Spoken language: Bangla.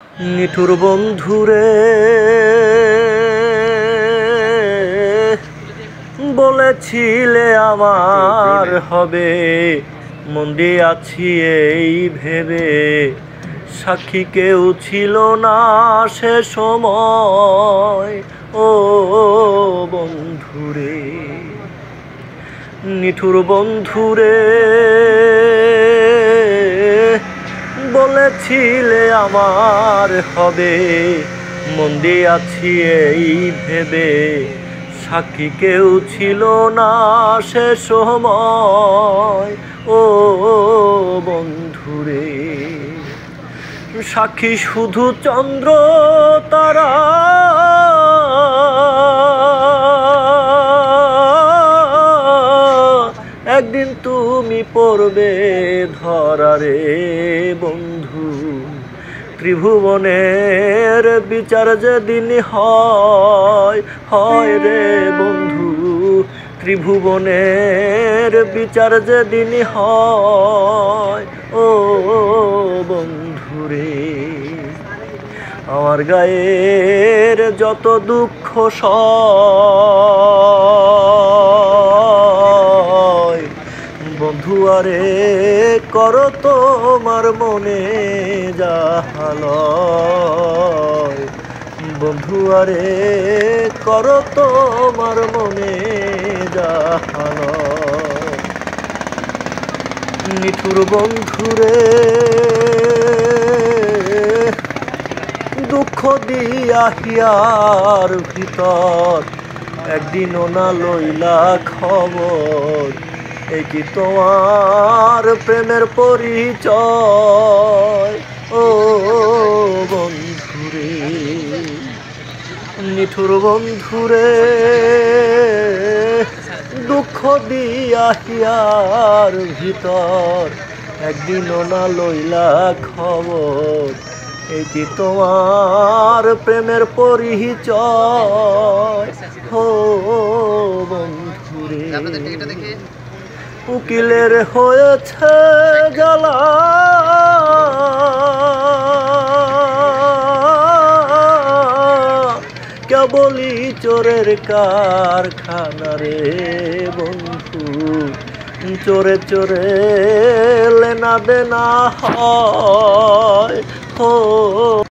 নিঠুর বন্ধুরে বলেছিলে আমার হবে, মন দিয়ে আছি এই ভেবে। সাক্ষী কেউ ছিল না সে সময়, ও বন্ধুরে। নিঠুর বন্ধুরে বলেছিলে আমার হবে, মন দিয়ে আছি এই ভেবে। সাক্ষী কেউ ছিল না সে সময়, ও বন্ধুরে। সাক্ষী শুধু চন্দ্র তারা, একদিন তুমি পড়বে ধরা রে বন্ধু। ত্রিভুবনের বিচার যেদিন হয় রে বন্ধু। ত্রিভুবনের বিচার যেদিন হয়, ও বন্ধুরে। আমার গায়ের যত দুঃখ সয়, বন্ধু আরে করো তোমার মনে যাহালয়। বন্ধু আরে করো তোমার মনে যাহালয়। নিঠুর বন্ধুরে দুঃখ দিয়া হিয়ার ভিতর, একদিনও না লইলা খবর। এই কি তোমার প্রেমের পরিচয়, ও বন্ধুরে। নিঠুর বন্ধুরে দুঃখ দিয়া হিয়ার ভিতর, একদিনও না লইলা খবর। এই কি তোমার প্রেমের পরিচয়, ও বন্ধুরে। উকিলের হয়েছে জ্বালা, কেবলই চোরের কারখানা রে বন্ধু। চোরে চোরে লেনা দেনা হয়,